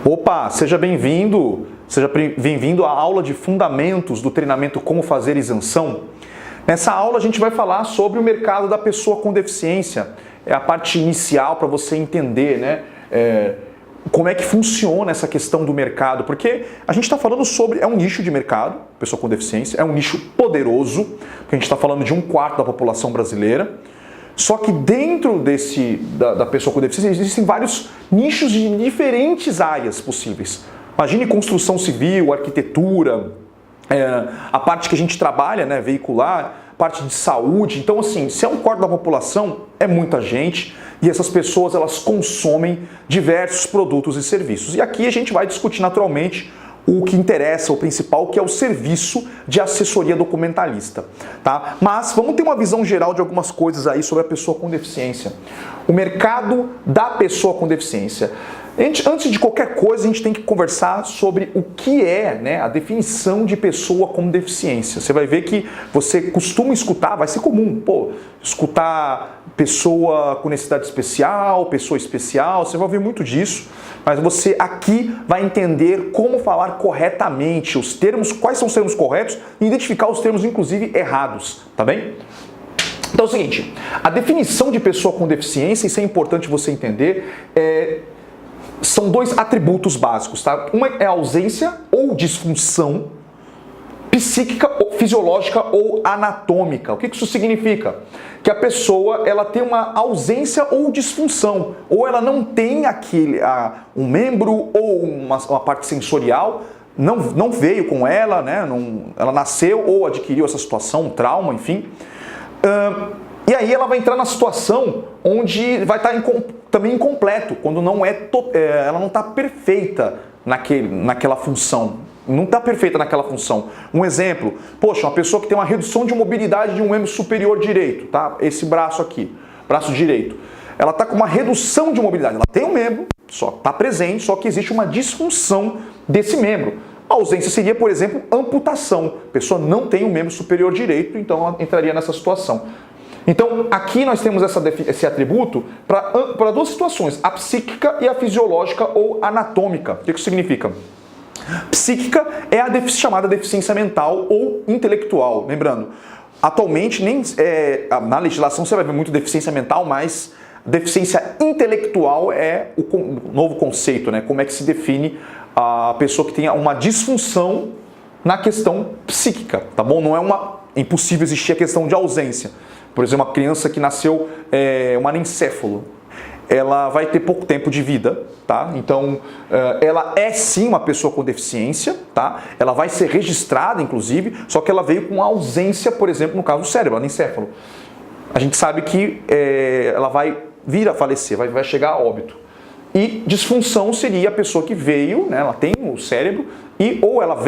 Opa, seja bem-vindo à aula de fundamentos do treinamento Como Fazer Isenção. Nessa aula a gente vai falar sobre o mercado da pessoa com deficiência. É a parte inicial para você entender, como é que funciona essa questão do mercado, porque a gente está falando sobre, é um nicho de mercado, pessoa com deficiência, é um nicho poderoso, porque a gente está falando de 1/4 da população brasileira. Só que dentro da pessoa com deficiência existem vários nichos de diferentes áreas possíveis. Imagine construção civil, arquitetura, a parte que a gente trabalha, veicular, parte de saúde. Então, assim, se é 1/4 da população, é muita gente e essas pessoas elas consomem diversos produtos e serviços. E aqui a gente vai discutir naturalmente o que interessa, o principal, que é o serviço de assessoria documentalista, tá? Mas vamos ter uma visão geral de algumas coisas aí sobre a pessoa com deficiência. O mercado da pessoa com deficiência. Antes de qualquer coisa, a gente tem que conversar sobre o que é, a definição de pessoa com deficiência. Você vai ver que você costuma escutar, vai ser comum, escutar pessoa com necessidade especial, pessoa especial, você vai ouvir muito disso, mas você aqui vai entender como falar corretamente os termos, quais são os termos corretos e identificar os termos, inclusive, errados, tá bem? Então é o seguinte, a definição de pessoa com deficiência, isso é importante você entender, são dois atributos básicos, tá? Uma é a ausência ou disfunção psíquica, fisiológica ou anatômica. O que isso significa? Que a pessoa ela tem uma ausência ou disfunção, ou ela não tem um membro ou uma parte sensorial, não veio com ela, ela nasceu ou adquiriu essa situação, um trauma, enfim. E aí ela vai entrar na situação onde vai estar também incompleto, quando ela não está perfeita naquela função. Não está perfeita naquela função. Um exemplo, uma pessoa que tem uma redução de mobilidade de um membro superior direito, tá? Esse braço aqui, braço direito. Ela está com uma redução de mobilidade. Ela tem um membro, só está presente, só que existe uma disfunção desse membro. A ausência seria, por exemplo, amputação. A pessoa não tem um membro superior direito, então ela entraria nessa situação. Então, aqui nós temos esse atributo para duas situações, a psíquica e a fisiológica ou anatômica. O que isso significa? Psíquica é a chamada deficiência mental ou intelectual. Lembrando, atualmente na legislação você vai ver muito deficiência mental, mas deficiência intelectual é o novo conceito, como é que se define a pessoa que tenha uma disfunção na questão psíquica, tá bom? Não é impossível existir a questão de ausência. Por exemplo, uma criança que nasceu um anencéfalo, ela vai ter pouco tempo de vida, tá? Então, ela é sim uma pessoa com deficiência, tá? Ela vai ser registrada, inclusive, só que ela veio com ausência, por exemplo, no caso do cérebro, anencéfalo. A gente sabe que ela vai vir a falecer, vai chegar a óbito. E disfunção seria a pessoa que veio, ela tem o cérebro, ou ela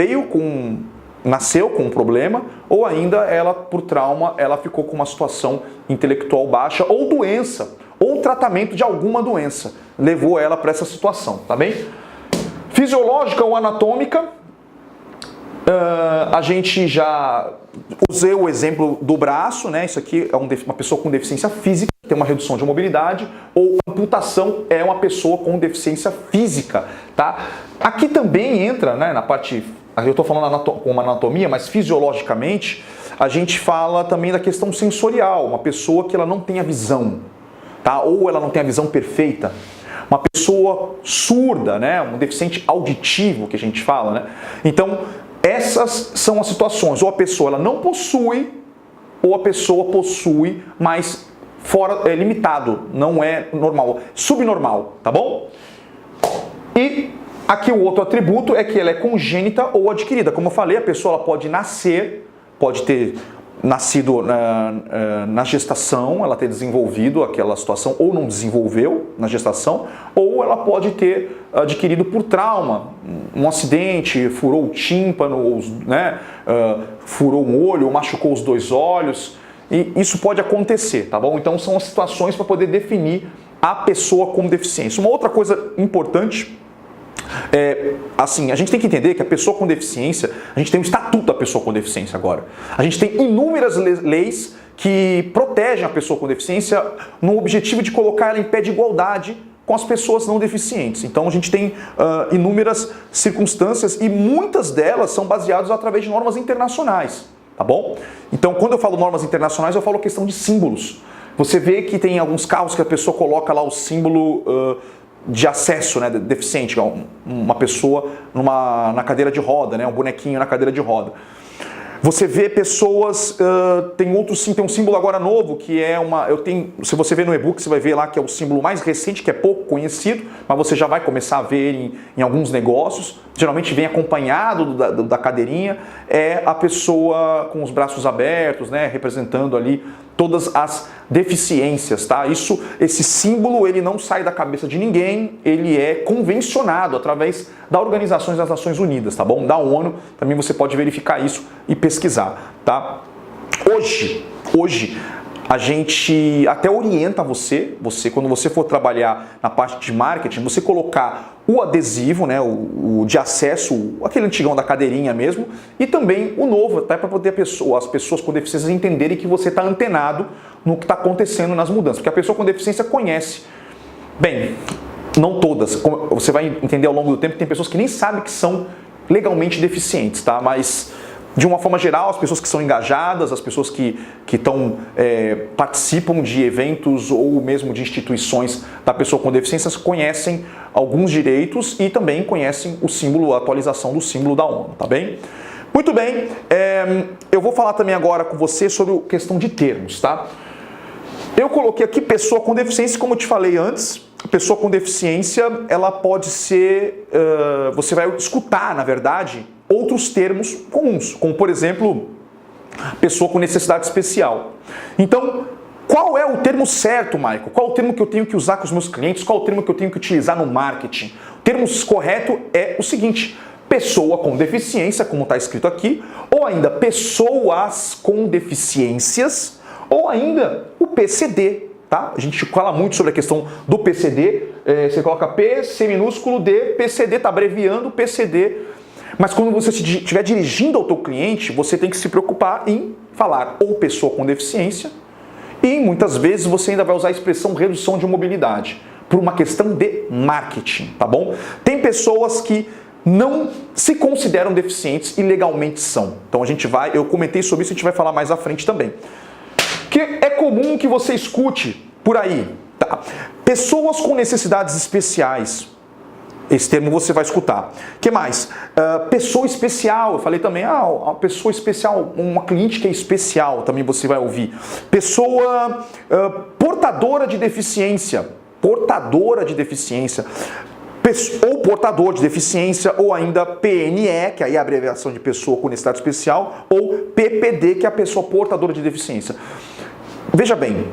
nasceu com um problema, ou ainda ela, por trauma, ela ficou com uma situação intelectual baixa, ou doença, ou tratamento de alguma doença, levou ela para essa situação, tá bem? Fisiológica ou anatômica, a gente já usei o exemplo do braço, isso aqui é uma pessoa com deficiência física, tem uma redução de mobilidade, ou amputação é uma pessoa com deficiência física, tá? Aqui também entra, na parte, eu estou falando com anatomia, mas fisiologicamente, a gente fala também da questão sensorial, uma pessoa que ela não tem a visão, tá? Ou ela não tem a visão perfeita, uma pessoa surda, um deficiente auditivo que a gente fala, Então, essas são as situações, ou a pessoa ela não possui, ou a pessoa possui, mas é limitado, não é normal, subnormal, tá bom? E aqui o outro atributo é que ela é congênita ou adquirida. Como eu falei, a pessoa ela pode ter nascido na gestação, ela ter desenvolvido aquela situação, ou não desenvolveu na gestação, ou ela pode ter adquirido por trauma, um acidente, furou o tímpano, furou um olho, ou machucou os 2 olhos, e isso pode acontecer, tá bom? Então são as situações para poder definir a pessoa com deficiência. Uma outra coisa importante a gente tem que entender que a pessoa com deficiência, a gente tem um estatuto da pessoa com deficiência agora. A gente tem inúmeras leis que protegem a pessoa com deficiência no objetivo de colocar ela em pé de igualdade com as pessoas não deficientes. Então a gente tem inúmeras circunstâncias e muitas delas são baseadas através de normas internacionais, tá bom? Então quando eu falo normas internacionais, eu falo questão de símbolos. Você vê que tem alguns carros que a pessoa coloca lá o símbolo de acesso, né, deficiente, uma pessoa na cadeira de roda, né, um bonequinho na cadeira de roda. Você vê pessoas, tem um símbolo agora novo, que é se você ver no e-book, você vai ver lá que é o símbolo mais recente, que é pouco conhecido, mas você já vai começar a ver em alguns negócios, geralmente vem acompanhado da cadeirinha, é a pessoa com os braços abertos, né, representando ali todas as deficiências, tá? Esse símbolo, ele não sai da cabeça de ninguém, ele é convencionado através da Organização das Nações Unidas, tá bom? Da ONU, também você pode verificar isso e pesquisar, tá? Hoje a gente até orienta você quando você for trabalhar na parte de marketing, você colocar o adesivo, né, o de acesso, aquele antigão da cadeirinha mesmo, e também o novo, até para poder as pessoas com deficiências entenderem que você está antenado no que está acontecendo nas mudanças, porque a pessoa com deficiência conhece. Bem, não todas, você vai entender ao longo do tempo que tem pessoas que nem sabem que são legalmente deficientes, tá? Mas de uma forma geral, as pessoas que são engajadas, as pessoas que participam de eventos ou mesmo de instituições da pessoa com deficiências conhecem alguns direitos e também conhecem o símbolo, a atualização do símbolo da ONU, tá bem? Muito bem, eu vou falar também agora com você sobre a questão de termos, tá? Eu coloquei aqui pessoa com deficiência, como eu te falei antes. Pessoa com deficiência, ela pode ser, você vai escutar, na verdade, outros termos comuns, como por exemplo, pessoa com necessidade especial. Então, qual é o termo certo, Michael? Qual é o termo que eu tenho que usar com os meus clientes? Qual é o termo que eu tenho que utilizar no marketing? O termo correto é o seguinte: pessoa com deficiência, como está escrito aqui, ou ainda pessoas com deficiências, ou ainda o PCD. Tá? A gente fala muito sobre a questão do PCD, você coloca P, C minúsculo, D, PCD, está abreviando PCD, mas quando você estiver dirigindo ao teu cliente, você tem que se preocupar em falar ou pessoa com deficiência, e muitas vezes você ainda vai usar a expressão redução de mobilidade, por uma questão de marketing, tá bom? Tem pessoas que não se consideram deficientes e legalmente são, então eu comentei sobre isso, a gente vai falar mais à frente também. Que é comum que você escute por aí, tá? Pessoas com necessidades especiais. Esse termo você vai escutar. O que mais? Pessoa especial. Eu falei também, a pessoa especial, uma cliente que é especial, também você vai ouvir. Pessoa portadora de deficiência. Portadora de deficiência. Ou portador de deficiência, ou ainda PNE, que aí é a abreviação de pessoa com necessidade especial, ou PPD, que é a pessoa portadora de deficiência. Veja bem,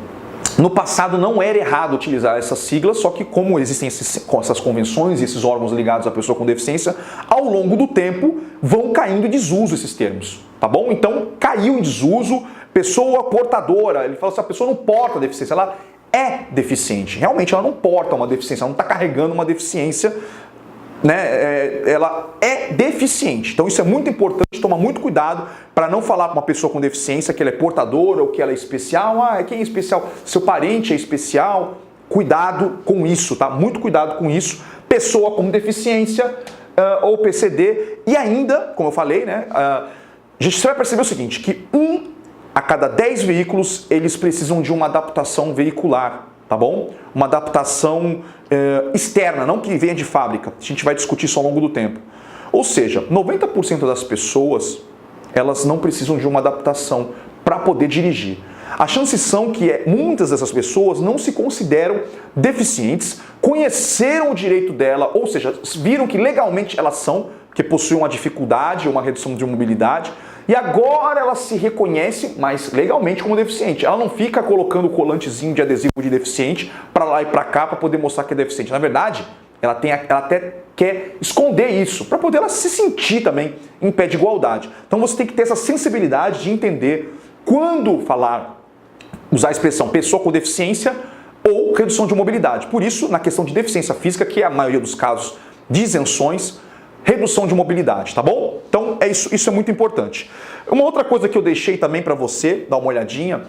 no passado não era errado utilizar essas siglas, só que como existem essas convenções e esses órgãos ligados à pessoa com deficiência, ao longo do tempo vão caindo em desuso esses termos, tá bom? Então caiu em desuso, pessoa portadora, ele fala assim, a pessoa não porta deficiência, ela é deficiente. Realmente ela não porta uma deficiência, ela não está carregando uma deficiência, né? Ela é deficiente. Então isso é muito importante, toma muito cuidado para não falar com uma pessoa com deficiência que ela é portadora ou que ela é especial. Quem é especial? Seu parente é especial. Cuidado com isso, tá? Muito cuidado com isso. Pessoa com deficiência ou PCD. E ainda, como eu falei, né? Você vai perceber o seguinte, que 1 a cada 10 veículos, eles precisam de uma adaptação veicular, tá bom? Uma adaptação externa, não que venha de fábrica. A gente vai discutir isso ao longo do tempo. Ou seja, 90% das pessoas, elas não precisam de uma adaptação para poder dirigir. As chances são que muitas dessas pessoas não se consideram deficientes, conheceram o direito dela, ou seja, viram que legalmente elas são, que possuem uma dificuldade, uma redução de mobilidade, e agora ela se reconhece, mas legalmente, como deficiente. Ela não fica colocando colantezinho de adesivo de deficiente para lá e para cá para poder mostrar que é deficiente. Na verdade, ela até quer esconder isso, para poder ela se sentir também em pé de igualdade. Então você tem que ter essa sensibilidade de entender quando usar a expressão pessoa com deficiência ou redução de mobilidade. Por isso, na questão de deficiência física, que é a maioria dos casos de isenções, redução de mobilidade, tá bom? Então, isso é muito importante. Uma outra coisa que eu deixei também para você dar uma olhadinha,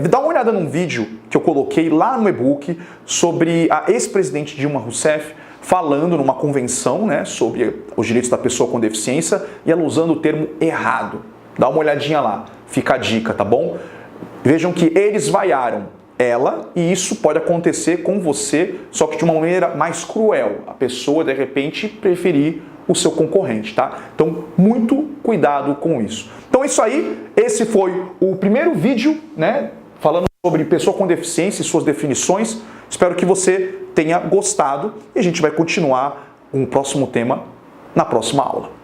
dá uma olhada num vídeo que eu coloquei lá no e-book sobre a ex-presidente Dilma Rousseff falando numa convenção, né, sobre os direitos da pessoa com deficiência e ela usando o termo errado. Dá uma olhadinha lá, fica a dica, tá bom? Vejam que eles vaiaram ela e isso pode acontecer com você, só que de uma maneira mais cruel. A pessoa, de repente, preferir o seu concorrente, tá? Então, muito cuidado com isso. Então, é isso aí. Esse foi o primeiro vídeo, né, falando sobre pessoa com deficiência e suas definições. Espero que você tenha gostado e a gente vai continuar com o próximo tema na próxima aula.